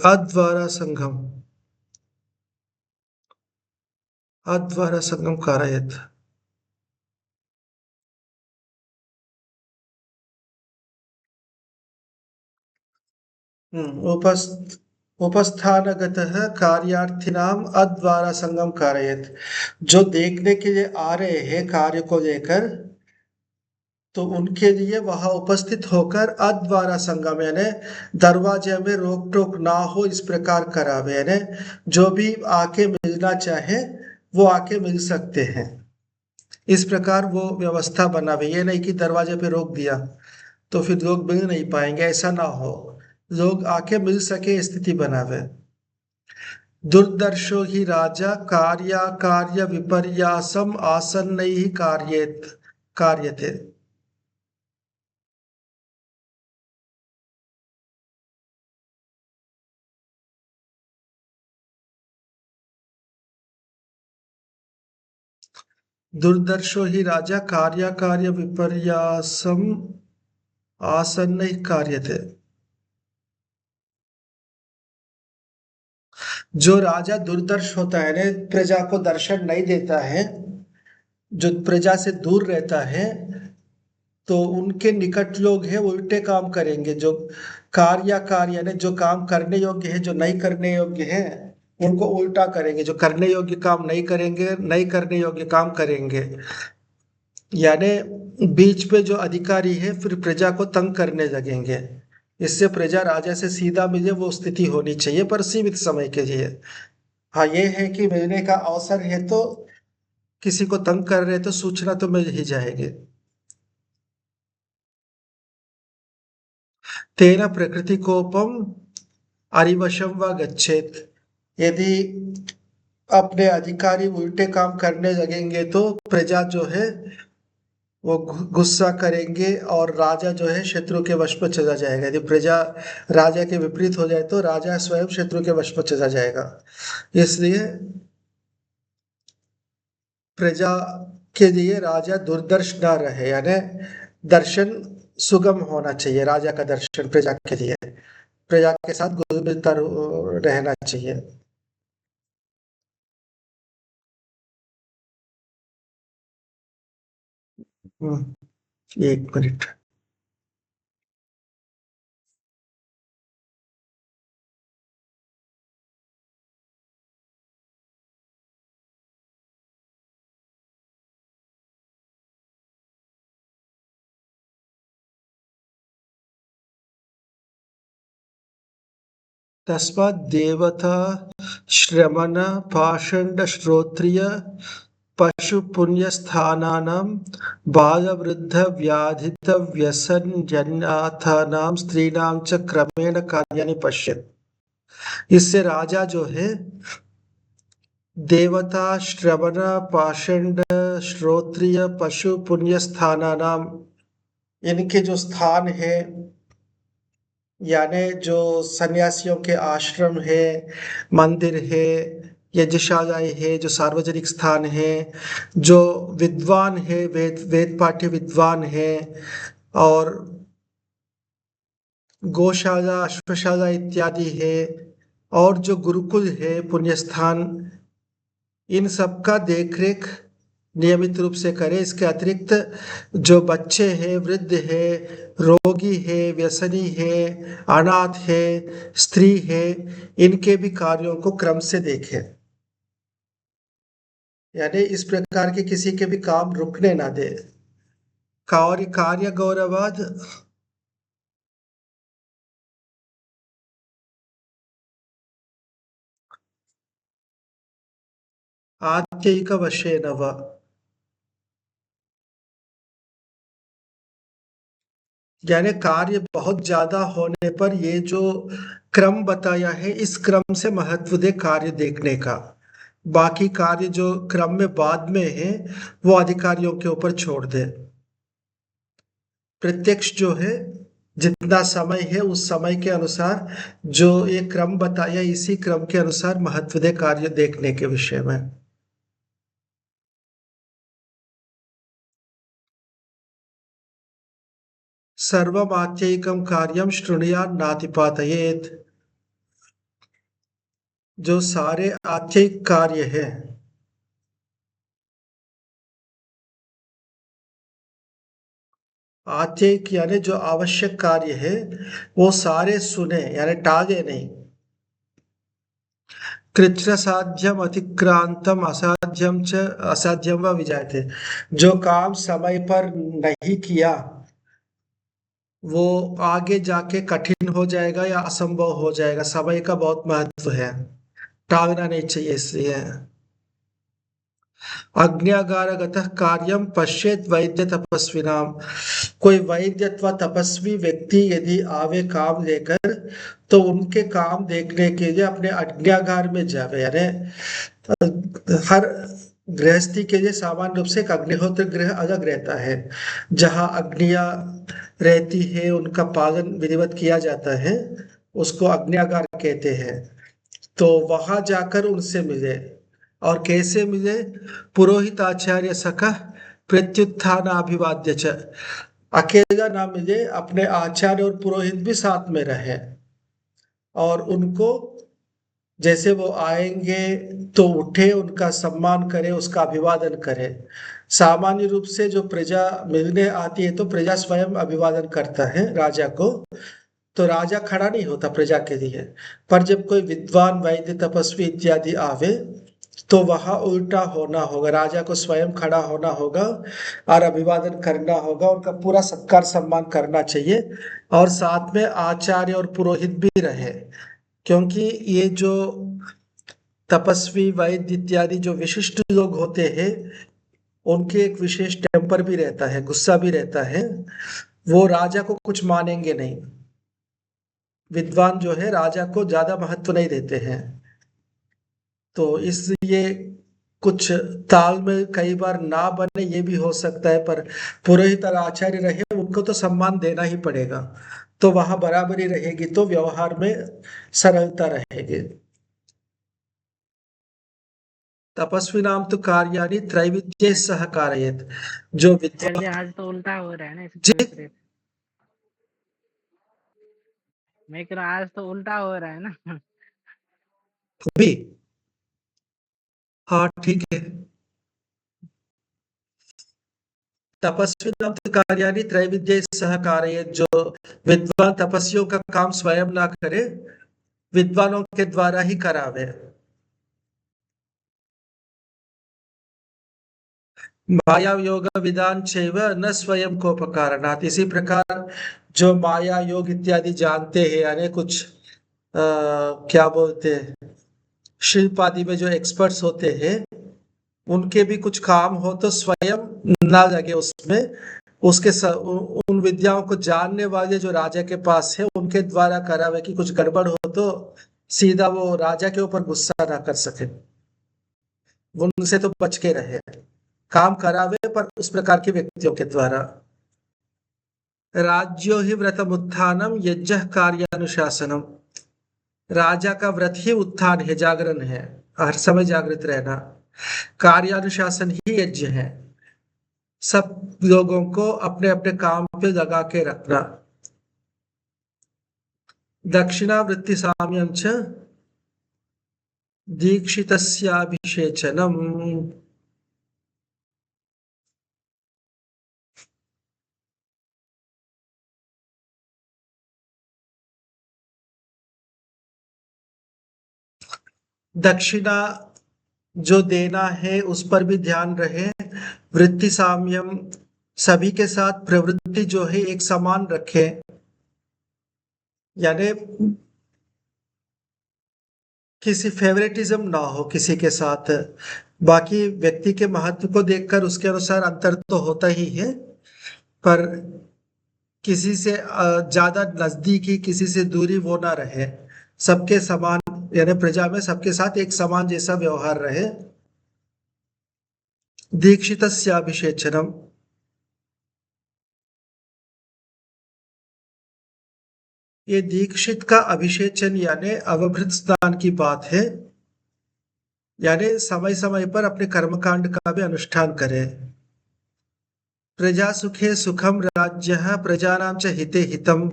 अद्वारा संघम, अद्वारा संघम कारयेत। उपस्थानगतः कार्यार्थिनाम अद्वारा संगम कारयेत। जो देखने के लिए आ रहे हैं कार्य को लेकर, तो उनके लिए वहां उपस्थित होकर अद्वारा संगम यानी दरवाजे में रोक टोक ना हो, इस प्रकार करावे, यानी जो भी आके मिलना चाहे वो आके मिल सकते हैं। इस प्रकार वो व्यवस्था बनावे, ये नहीं कि दरवाजे पे रोक दिया तो फिर लोग मिल नहीं पाएंगे, ऐसा ना हो, लोग आके मिल सके स्थिति बनावे। दुर्दर्शो ही राजा कार्य विपर्यासम आसन्नैः कार्यते। दुर्दर्शो ही राजा कार्य विपर्यासम आसन्नैः कार्यते। जो राजा दुर्दर्श होता है ना, प्रजा को दर्शन नहीं देता है, जो प्रजा से दूर रहता है, तो उनके निकट लोग हैं उल्टे काम करेंगे। जो कार्य यानी जो काम करने योग्य है, जो नहीं करने योग्य है, उनको उल्टा करेंगे। जो करने योग्य काम नहीं करेंगे, नहीं करने योग्य काम करेंगे। यानी बीच पे जो अधिकारी है फिर प्रजा को तंग करने लगेंगे। इससे प्रजा राजा से सीधा मिले वो स्थिति होनी चाहिए, पर सीमित समय के लिए। हाँ, ये है कि मिलने का अवसर है तो किसी को तंग कर रहे तो सूचना तो मिल ही जाएगी। तेन प्रकृति कोपम अरिवशम व गच्छेत। यदि अपने अधिकारी उल्टे काम करने लगेंगे तो प्रजा जो है वो गुस्सा करेंगे और राजा जो है शत्रु के वश में चला जाएगा। यदि प्रजा राजा के विपरीत हो जाए तो राजा स्वयं शत्रु के वश में चला जाएगा। इसलिए प्रजा के लिए राजा दुर्दर्श ना रहे, यानी दर्शन सुगम होना चाहिए। राजा का दर्शन प्रजा के लिए, प्रजा के साथ घुल मिलता रहना चाहिए। एक मिनट। तस्मात् देवता श्रमण पाषण्ड श्रोत्रिय पशु पुण्यस्थानानां बालवृद्ध व्याधित व्यसनजन्याथानां स्त्रीणां च क्रमेण कार्याणि पश्येत्। इससे राजा जो है देवता श्रवण पाषंड श्रोत्रिय पशु पुण्य स्थानानाम इनके जो स्थान है यानी जो सन्यासियों के आश्रम है, मंदिर है, यज्ञशालाएं है, जो सार्वजनिक स्थान है, जो विद्वान है, वेद पाठ्य विद्वान है, और गौशाला अश्वशाला इत्यादि है, और जो गुरुकुल है, पुण्य स्थान, इन सब का देखरेख नियमित रूप से करें। इसके अतिरिक्त जो बच्चे हैं, वृद्ध है, रोगी है, व्यसनी है, अनाथ है, स्त्री है, इनके भी कार्यों को क्रम से देखें। यानी इस प्रकार के किसी के भी काम रुकने ना दे। कार्य गौरवाद आत्यैक वशेन वा, यानी कार्य बहुत ज्यादा होने पर ये जो क्रम बताया है, इस क्रम से महत्व दे कार्य देखने का। बाकी कार्य जो क्रम में बाद में है वो अधिकारियों के ऊपर छोड़ दे। प्रत्यक्ष जो है जितना समय है उस समय के अनुसार जो ये क्रम बताया, इसी क्रम के अनुसार महत्व दे कार्य देखने के विषय में। सर्वमात्यैकं कार्यं शृणुयात् नातिपातयेत्, जो सारे आत्ययिक कार्य है, आत्ययिक यानी जो आवश्यक कार्य है वो सारे सुने, यानी टाले नहीं। कृत्र साध्यम अतिक्रांतम असाध्यम च असाध्यम व विजायते, जो काम समय पर नहीं किया वो आगे जाके कठिन हो जाएगा या असंभव हो जाएगा। समय का बहुत महत्व है, टालना नहीं चाहिए। इसलिए अग्न्यागारगतः कार्यम पश्येत वैद्य तपस्विनाम, कोई वैद्य अथवा तपस्वी व्यक्ति यदि आवे काम लेकर तो उनके काम देखने के लिए अपने अग्न्यागार में जावे। यानी हर गृहस्थी के लिए सामान्य रूप से एक अग्निहोत्र गृह अलग रहता है, जहाँ अग्नियां रहती है, उनका पालन विधिवत किया जाता है, उसको अग्न्यागार कहते हैं। तो वहां जाकर उनसे मिले। और कैसे मिले? पुरोहित आचार्य सखा प्रत्युत्थान अभिवाद्य च, अकेला ना मिले, अपने आचार्य और पुरोहित भी साथ में रहे और उनको जैसे वो आएंगे तो उठे, उनका सम्मान करे, उसका अभिवादन करे। सामान्य रूप से जो प्रजा मिलने आती है तो प्रजा स्वयं अभिवादन करता है राजा को, तो राजा खड़ा नहीं होता प्रजा के लिए। पर जब कोई विद्वान वैद्य तपस्वी इत्यादि आवे तो वहां उल्टा होना होगा, राजा को स्वयं खड़ा होना होगा और अभिवादन करना होगा, उनका पूरा सत्कार सम्मान करना चाहिए। और साथ में आचार्य और पुरोहित भी रहे, क्योंकि ये जो तपस्वी वैद्य इत्यादि जो विशिष्ट लोग होते हैं उनके एक विशेष टेम्पर भी रहता है, गुस्सा भी रहता है, वो राजा को कुछ मानेंगे नहीं। विद्वान जो है राजा को ज्यादा महत्व नहीं देते हैं, तो इसलिए कुछ ताल में कई बार ना बने ये भी हो सकता है, पर पुरोहित और आचार्य रहे उनको तो सम्मान देना ही पड़ेगा। तो वहां बराबरी रहेगी तो व्यवहार में सरलता रहेगी। तपस्वी नाम तो कार्याणि त्रैविध्य सह कारयेत, जो सर जी विद्वान आज तो उल्टा हो रहा है ना, इसके जी विपरीत। मैं कह रहा आज तो उल्टा हो रहा है ना। भी, हाँ ठीक है। तपस्वी नाम तो कार्याणि त्रैविध्य सह कारयेत, जो विद्वान तपस्वियों का काम स्वयं ना करे, विद्वानों के द्वारा ही करावे। माया योग विधान चैव न स्वयं कोपकारणात्, इसी प्रकार जो माया योग इत्यादि जानते हैं, यानी कुछ क्या बोलते हैं, शिल्प आदि में जो एक्सपर्ट्स होते हैं, उनके भी कुछ काम हो तो स्वयं ना लगे उसमें, उन विद्याओं को जानने वाले जो राजा के पास है उनके द्वारा करावे कि कुछ गड़बड़ हो तो सीधा वो राजा के ऊपर गुस्सा ना कर सके, वो उनसे तो बच के रहे, काम करावे पर उस प्रकार के व्यक्तियों के द्वारा। राज्यो ही व्रतमुत्थानम यज्ञ कार्यानुशासनम, राजा का व्रत ही उत्थान है, जागरण है, हर समय जागृत रहना। कार्यानुशासन ही यज्ञ है, सब लोगों को अपने अपने काम पे लगा के रखना। दक्षिणावृत्ति साम्यं च दीक्षितस्याभिषेचनम्। दक्षिणा जो देना है उस पर भी ध्यान रहे। वृत्ति साम्यम, सभी के साथ प्रवृत्ति जो है एक समान रखे, यानी किसी फेवरेटिज्म ना हो किसी के साथ। बाकी व्यक्ति के महत्व को देखकर उसके अनुसार अंतर तो होता ही है, पर किसी से ज्यादा नजदीकी, किसी से दूरी वो ना रहे, सबके समान, यानी प्रजा में सबके साथ एक समान जैसा व्यवहार रहे। दीक्षितस्याभिषेचनम, ये दीक्षित का अभिषेचन यानी अवभृत स्नान की बात है, यानी समय समय पर अपने कर्मकांड का भी अनुष्ठान करें। प्रजा सुखे सुखम राज्य प्रजानां च हिते हितम,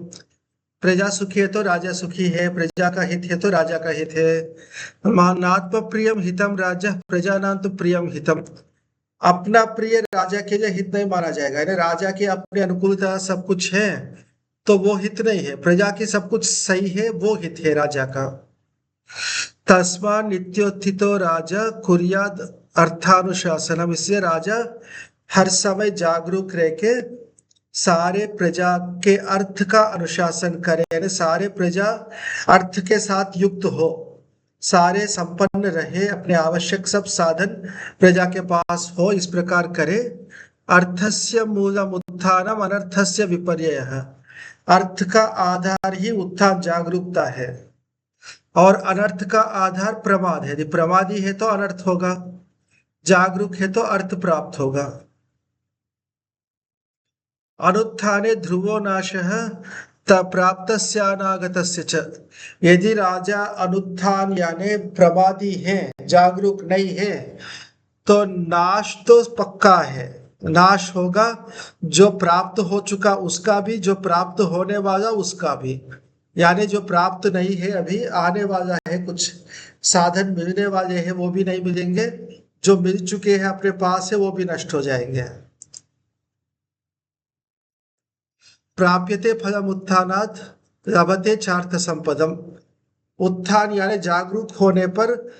प्रजा सुखी है तो राजा सुखी है, प्रजा का हित है तो राजा का हित है। मानात्म प्रियम हितम राजा प्रजानां तो प्रियम हितम, अपना प्रिय राजा के लिए हित नहीं माना जाएगा, यानी राजा की अपनी अनुकूलता सब कुछ है तो वो हित नहीं है, प्रजा की सब कुछ सही है वो हित है राजा का। तस्मा नित्योत्थितो राजा कुर्याद अर्थानुशासनम, इससे राजा हर समय जागरूक रह के सारे प्रजा के अर्थ का अनुशासन करे, यानी सारे प्रजा अर्थ के साथ युक्त हो, सारे संपन्न रहे, अपने आवश्यक सब साधन प्रजा के पास हो, इस प्रकार करे। अर्थस्य मूलम उत्थानम अनर्थस्य विपर्ययः, अर्थ का आधार ही उत्थान जागरूकता है, और अनर्थ का आधार प्रमाद है, यदि प्रमादी है तो अनर्थ होगा, जागरूक है तो अर्थ प्राप्त होगा। अनुत्थाने ध्रुवो नाशः प्राप्तस्यानागतस्य च, यदि राजा अनुत्थान यानी प्रमादी है, जागरूक नहीं है, तो नाश तो पक्का है, नाश होगा, जो प्राप्त हो चुका उसका भी, जो प्राप्त होने वाला उसका भी, यानी जो प्राप्त नहीं है अभी आने वाला है, कुछ साधन मिलने वाले हैं वो भी नहीं मिलेंगे, जो मिल चुके हैं अपने पास है वो भी नष्ट हो जाएंगे। प्राप्यते फलम उत्थानात् लभते चार्थ संपदम, उत्थान यानी जागरूक होने पर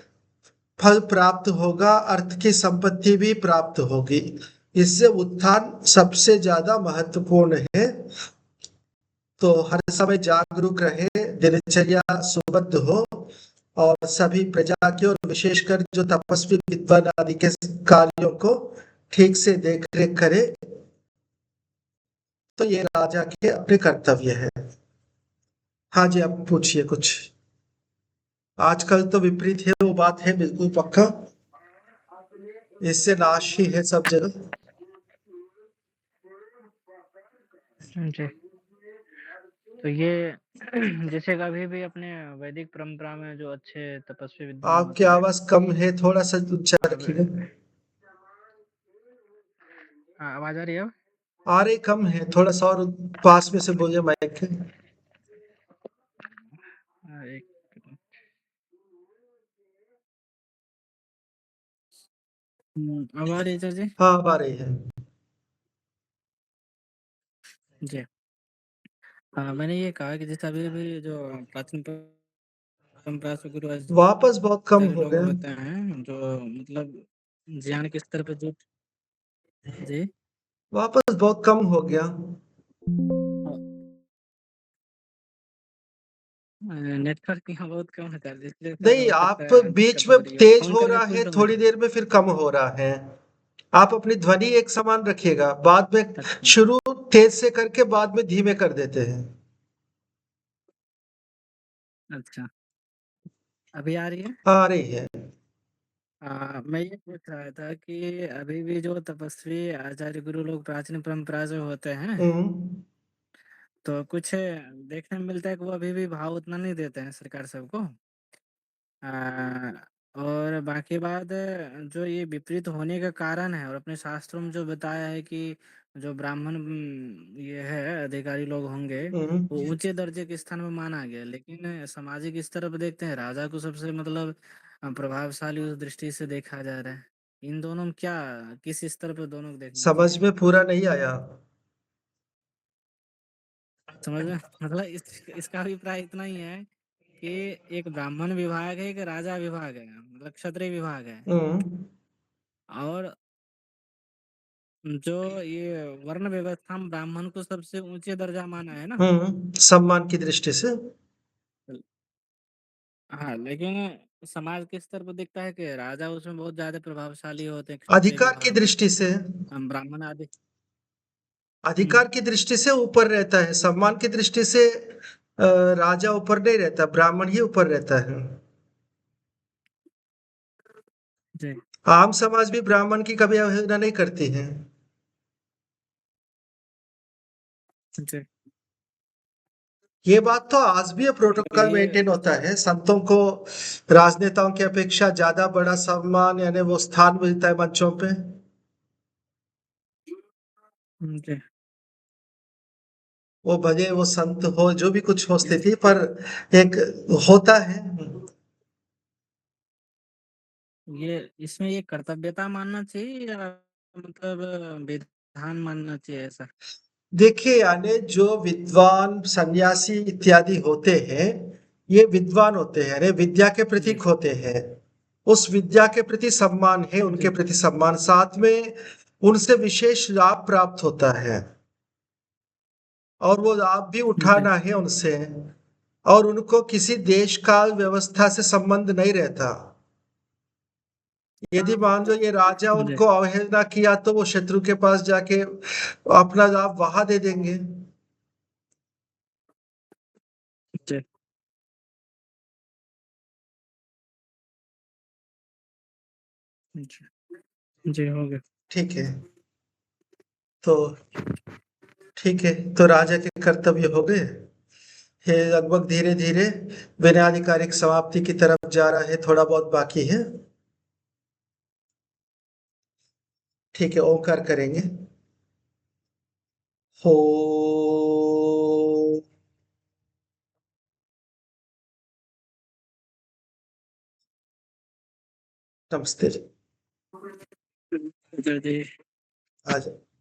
फल प्राप्त होगा, अर्थ की संपत्ति भी प्राप्त होगी, इससे उत्थान सबसे ज्यादा महत्वपूर्ण है। तो हर समय जागरूक रहे, दिनचर्या सुबद्ध हो, और सभी प्रजा के और विशेषकर जो तपस्वी विद्वान आदि के कार्यों को ठीक से देख रेख करे, तो ये राजा के अपने कर्तव्य है। हाँ जी, आप पूछिए कुछ। आजकल तो विपरीत है वो बात है बिल्कुल पक्का, इससे नाश ही है सब जगह। जी। तो ये जैसे कभी भी अपने वैदिक परंपरा में जो अच्छे तपस्वी विद्वान आपकी होते हैं, आवाज कम है, थोड़ा सा ऊंचा रखिएगा। आवाज आ रही है अब? आ रही कम है, थोड़ा सा और पास में से बोलिए माइक के। एक अब आ रही है सर जी? हाँ अब आ रही है। जी। मैंने ये कहा कि जैसे अभी अभी जो प्राचीन परंपरा से गुरु वापस बहुत कम सभी हो लोग गया। होते हैं जो मतलब ज्ञान के स्तर पे जो, जी, वापस बहुत कम हो गया। नेटवर्क यहाँ बहुत कम है सर, इसलिए सर नहीं, हो सकता आप है दिक्कत बीच हो में रही हो। तेज फ़ोन हो करके रहा पूछ है, लो थोड़ी मैंने। देर में फिर कम हो रहा है। आप अपनी ध्वनि एक समान रखिएगा, बाद में अच्छा, शुरू तेज से करके बाद में धीमे कर देते हैं। अच्छा। अभी आ रही है? आ रही है। मैं ये पूछ रहा था कि अभी भी जो तपस्वी आचार्य गुरु लोग प्राचीन परंपरा से होते हैं, हम्म। तो कुछ देखने में मिलता है कि वो अभी भी भाव उतना नहीं देते हैं सरकार सबको। और बाकी बात जो ये विपरीत होने का कारण है, और अपने शास्त्रों में जो बताया है कि जो ब्राह्मण ये है अधिकारी लोग होंगे, वो हम्म। ऊंचे दर्जे के स्थान में माना गया, लेकिन सामाजिक स्तर पर देखते हैं राजा को सबसे मतलब प्रभावशाली उस दृष्टि से देखा जा रहा है। इन दोनों में क्या, किस स्तर पर दोनों को देखना समझ चाहिए? में पूरा नहीं आया। समझ में मतलब इसका अभिप्राय इतना ही है कि एक ब्राह्मण विभाग है, एक राजा विभाग है, मतलब क्षत्रिय विभाग है, हम्म। और जो ये वर्ण व्यवस्था में ब्राह्मण को सबसे ऊंचे दर्जा माना है ना। सम्मान की दृष्टि से। हाँ, लेकिन समाज के स्तर पर दिखता है कि राजा उसमें बहुत ज्यादा प्रभावशाली होते हैं क्षत्रिय अधिकार की विभाग में। दृष्टि से। ब्राह्मण आदि। हम्म। अधिकार की दृष्टि से ऊपर रहता है, सम्मान की दृष्टि से राजा ऊपर नहीं रहता, ब्राह्मण ही ऊपर रहता है। जी। आम समाज भी ब्राह्मण की कभी अवहेलना नहीं करती है। जी। ये बात तो आज भी तो प्रोटोकॉल ये मेंटेन होता है, संतों को राजनेताओं की अपेक्षा ज्यादा बड़ा सम्मान यानी वो स्थान मिलता है मंचों पे। जी। वो भले वो संत हो, जो भी कुछ हो इस स्थिति पर एक होता है। ये इसमें ये कर्तव्यता मानना चाहिए या मतलब विधान मानना चाहिए ऐसा? देखिए, यानी जो विद्वान सन्यासी इत्यादि होते हैं, ये विद्वान होते हैं, यानी विद्या के जी। प्रतीक होते हैं। उस विद्या के प्रति सम्मान है, उनके जी। प्रति सम्मान, साथ में उनसे विशेष लाभ प्राप्त होता है, और वो लाभ भी जी। उठाना है उनसे। और उनको किसी देश काल व्यवस्था से संबंध नहीं रहता। यदि मान लो ये राजा जी। उनको अवहेलना किया, तो वो शत्रु के पास जाके अपना लाभ वहां दे देंगे। जी। जी। जी, हो गया। ठीक है। तो ठीक है, तो राजा के कर्तव्य हो गए। ये लगभग धीरे धीरे बिना आधिकारिक समाप्ति की तरफ जा रहा है, थोड़ा बहुत बाकी है। ठीक है, ओंकार करेंगे। हो। नमस्ते जी। जी। आ जाओ।